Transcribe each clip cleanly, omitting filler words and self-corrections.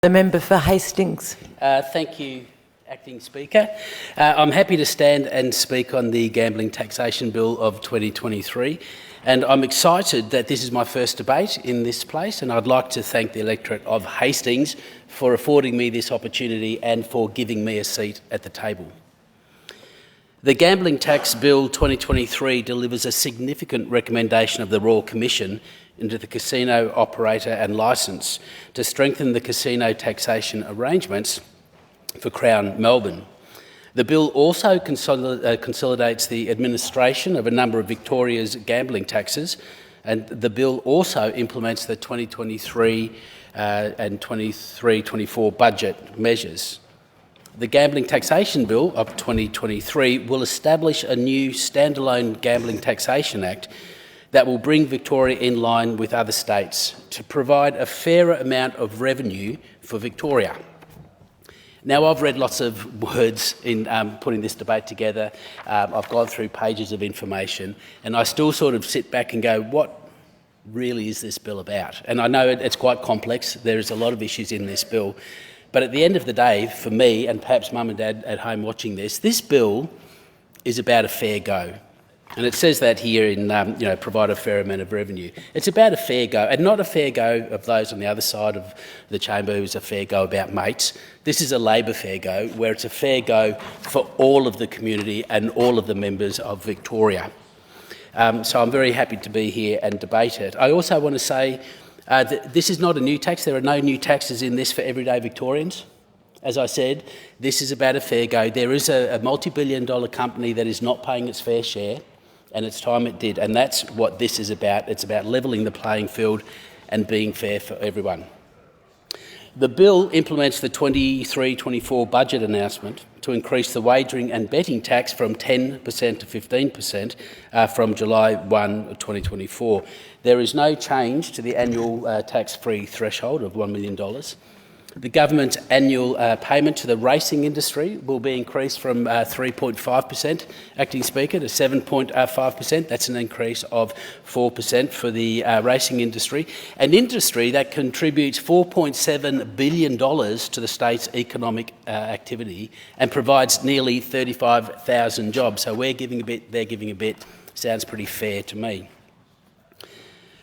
The member for Hastings. Thank you, Acting Speaker. I'm happy to stand and speak on the Gambling Taxation Bill of 2023, and I'm excited that this is my first debate in this place, and I'd like to thank the electorate of Hastings for affording me this opportunity and for giving me a seat at the table. The Gambling Tax Bill 2023 delivers a significant recommendation of the Royal Commission into the casino operator and licence to strengthen the casino taxation arrangements for Crown Melbourne. The bill also consolidates the administration of a number of Victoria's gambling taxes, and the bill also implements the 2023 and 23-24 budget measures. The Gambling Taxation Bill of 2023 will establish a new standalone Gambling Taxation Act that will bring Victoria in line with other states to provide a fairer amount of revenue for Victoria. Now, I've read lots of words in putting this debate together. I've gone through pages of information, and I still sort of sit back and go, what really is this bill about? And I know it's quite complex. There's a lot of issues in this bill. But at the end of the day, for me, and perhaps Mum and Dad at home watching this bill is about a fair go. And it says that here in, provide a fair amount of revenue. It's about a fair go, and not a fair go of those on the other side of the chamber who's a fair go about mates. This is a Labor fair go, where it's a fair go for all of the community and all of the members of Victoria. So I'm very happy to be here and debate it. I also want to say that this is not a new tax. There are no new taxes in this for everyday Victorians. As I said, this is about a fair go. There is a multi-billion-dollar company that is not paying its fair share, and it's time it did, and that's what this is about. It's about levelling the playing field and being fair for everyone. The bill implements the 23-24 budget announcement to increase the wagering and betting tax from 10% to 15% from July 1, 2024. There is no change to the annual tax-free threshold of $1 million. The government's annual payment to the racing industry will be increased from 3.5%, Acting Speaker, to 7.5%. That's an increase of 4% for the racing industry, an industry that contributes $4.7 billion to the state's economic activity and provides nearly 35,000 jobs. So we're giving a bit, they're giving a bit. Sounds pretty fair to me.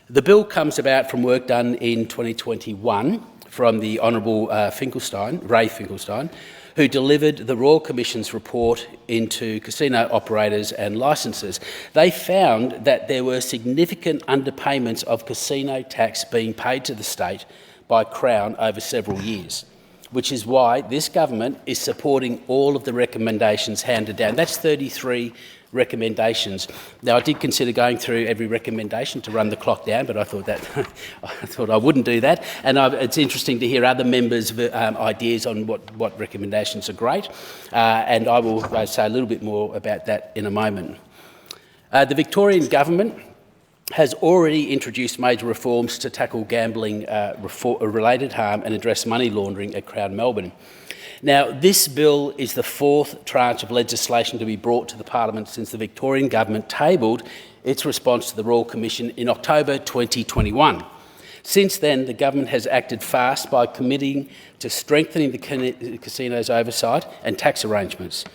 The bill comes about from work done in 2021 from the Honourable Ray Finkelstein, who delivered the Royal Commission's report into casino operators and licences. They found that there were significant underpayments of casino tax being paid to the state by Crown over several years, which is why this government is supporting all of the recommendations handed down. That's 33 recommendations. Now, I did consider going through every recommendation to run the clock down, but I thought I wouldn't do that. And it's interesting to hear other members' ideas on what recommendations are great, and I will say a little bit more about that in a moment. The Victorian government has already introduced major reforms to tackle gambling related harm and address money laundering at Crown Melbourne. Now, this bill is the fourth tranche of legislation to be brought to the Parliament since the Victorian government tabled its response to the Royal Commission in October 2021. Since then, the government has acted fast by committing to strengthening the casino's oversight and tax arrangements.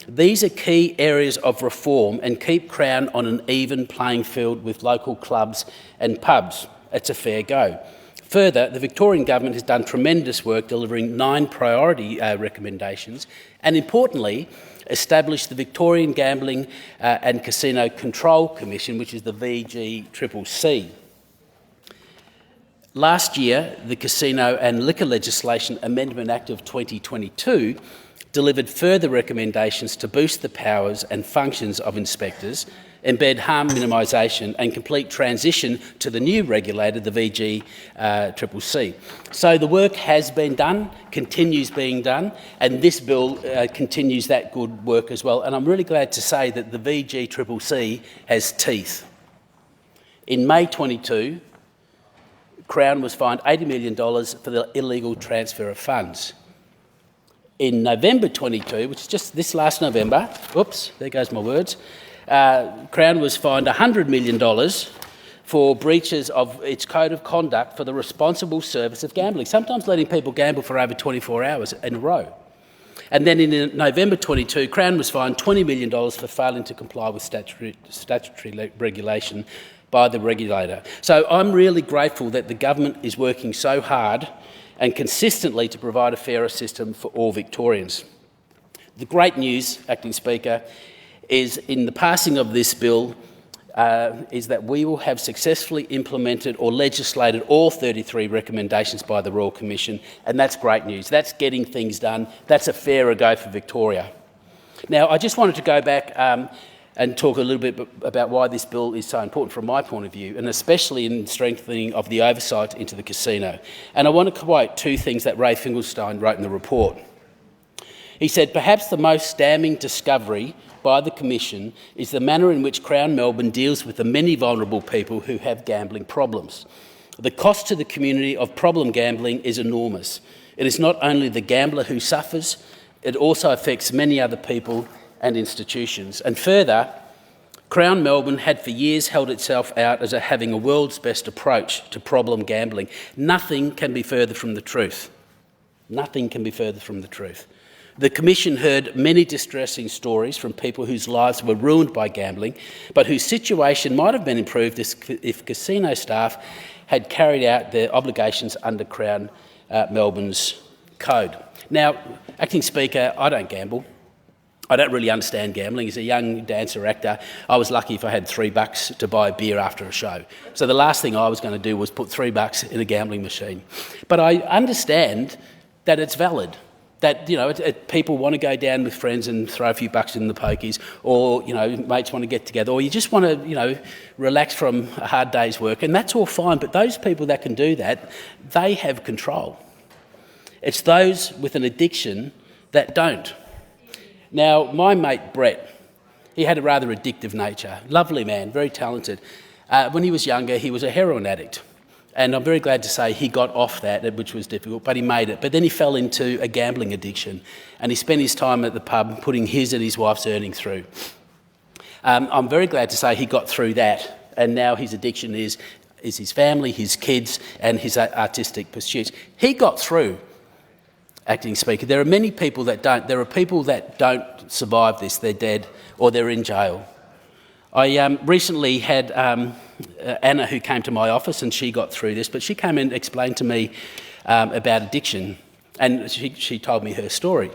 These are key areas of reform and keep Crown on an even playing field with local clubs and pubs. It's a fair go. Further, the Victorian government has done tremendous work delivering 9 priority recommendations and, importantly, established the Victorian Gambling and Casino Control Commission, which is the VGCCC. Last year, the Casino and Liquor Legislation Amendment Act of 2022 delivered further recommendations to boost the powers and functions of inspectors, embed harm minimisation and complete transition to the new regulator, the VGCCC. So the work has been done, continues being done, and this bill continues that good work as well. And I'm really glad to say that the VGCCC has teeth. In May 22, Crown was fined $80 million for the illegal transfer of funds. In November 22, which is just this last November, oops, there goes my words, Crown was fined $100 million for breaches of its code of conduct for the responsible service of gambling, sometimes letting people gamble for over 24 hours in a row. And then in November 22, Crown was fined $20 million for failing to comply with statutory regulation by the regulator. So I'm really grateful that the government is working so hard and consistently to provide a fairer system for all Victorians. The great news, Acting Speaker, is in the passing of this bill is that we will have successfully implemented or legislated all 33 recommendations by the Royal Commission, and that's great news. That's getting things done. That's a fairer go for Victoria. Now, I just wanted to go back and talk a little bit about why this bill is so important from my point of view, and especially in strengthening of the oversight into the casino. And I want to quote two things that Ray Finkelstein wrote in the report. He said, "Perhaps the most damning discovery by the Commission is the manner in which Crown Melbourne deals with the many vulnerable people who have gambling problems. The cost to the community of problem gambling is enormous. It is not only the gambler who suffers, it also affects many other people and institutions." And further, Crown Melbourne had for years held itself out as having a world's best approach to problem gambling. Nothing can be further from the truth. Nothing can be further from the truth. The Commission heard many distressing stories from people whose lives were ruined by gambling, but whose situation might have been improved if casino staff had carried out their obligations under Crown Melbourne's code. Now, Acting Speaker, I don't gamble. I don't really understand gambling. As a young dancer actor, I was lucky if I had $3 to buy a beer after a show. So the last thing I was going to do was put $3 in a gambling machine. But I understand that it's valid. That, you know, people want to go down with friends and throw a few bucks in the pokies, or, you know, mates want to get together, or you just want to, you know, relax from a hard day's work, and that's all fine. But those people that can do that, they have control. It's those with an addiction that don't. Now, my mate Brett, he had a rather addictive nature. Lovely man, very talented. When he was younger, he was a heroin addict. And I'm very glad to say he got off that, which was difficult, but he made it. But then he fell into a gambling addiction, and he spent his time at the pub putting his and his wife's earnings through. I'm very glad to say he got through that, and now his addiction is his family, his kids, and his artistic pursuits. He got through, Acting Speaker. There are many people that don't. There are people that don't survive this. They're dead or they're in jail. I recently had Anna, who came to my office, and she got through this, but she came and explained to me about addiction, and she told me her story.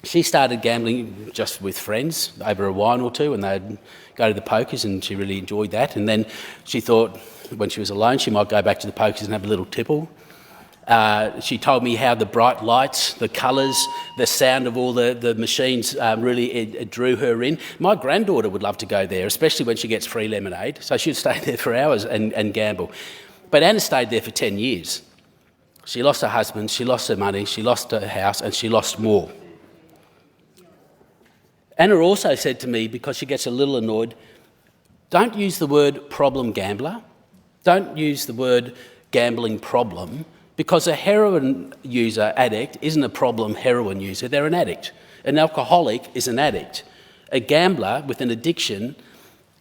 She started gambling just with friends over a wine or two, and they'd go to the pokers, and she really enjoyed that. And then she thought when she was alone she might go back to the pokers and have a little tipple. She told me how the bright lights, the colours, the sound of all the machines really it drew her in. My granddaughter would love to go there, especially when she gets free lemonade, so she'd stay there for hours and gamble. But Anna stayed there for 10 years. She lost her husband, she lost her money, she lost her house, and she lost more. Anna also said to me, because she gets a little annoyed, don't use the word problem gambler, don't use the word gambling problem, because a heroin user, addict, isn't a problem heroin user, they're an addict. An alcoholic is an addict. A gambler with an addiction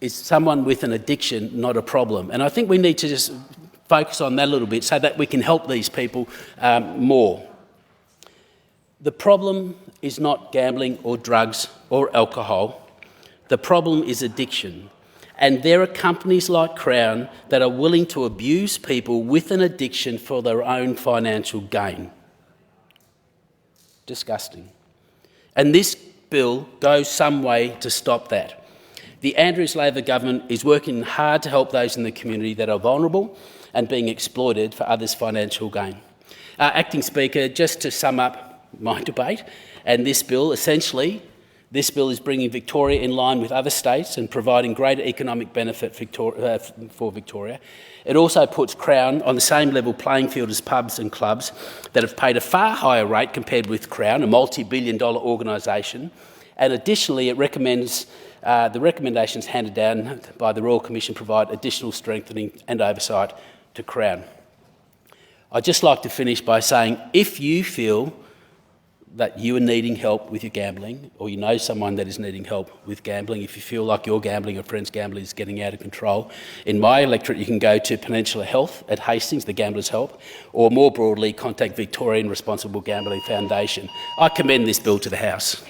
is someone with an addiction, not a problem. And I think we need to just focus on that a little bit so that we can help these people more. The problem is not gambling or drugs or alcohol. The problem is addiction. And there are companies like Crown that are willing to abuse people with an addiction for their own financial gain. Disgusting. And this bill goes some way to stop that. The Andrews Labor government is working hard to help those in the community that are vulnerable and being exploited for others' financial gain. Acting Speaker, just to sum up my debate and this bill, essentially, this bill is bringing Victoria in line with other states and providing greater economic benefit for Victoria. It also puts Crown on the same level playing field as pubs and clubs that have paid a far higher rate compared with Crown, a multi-billion-dollar organisation. And additionally, it recommends the recommendations handed down by the Royal Commission provide additional strengthening and oversight to Crown. I'd just like to finish by saying, if you feel that you are needing help with your gambling, or you know someone that is needing help with gambling, if you feel like your gambling or friend's gambling is getting out of control, in my electorate you can go to Peninsula Health at Hastings, the Gamblers Help, or more broadly contact Victorian Responsible Gambling Foundation. I commend this bill to the House.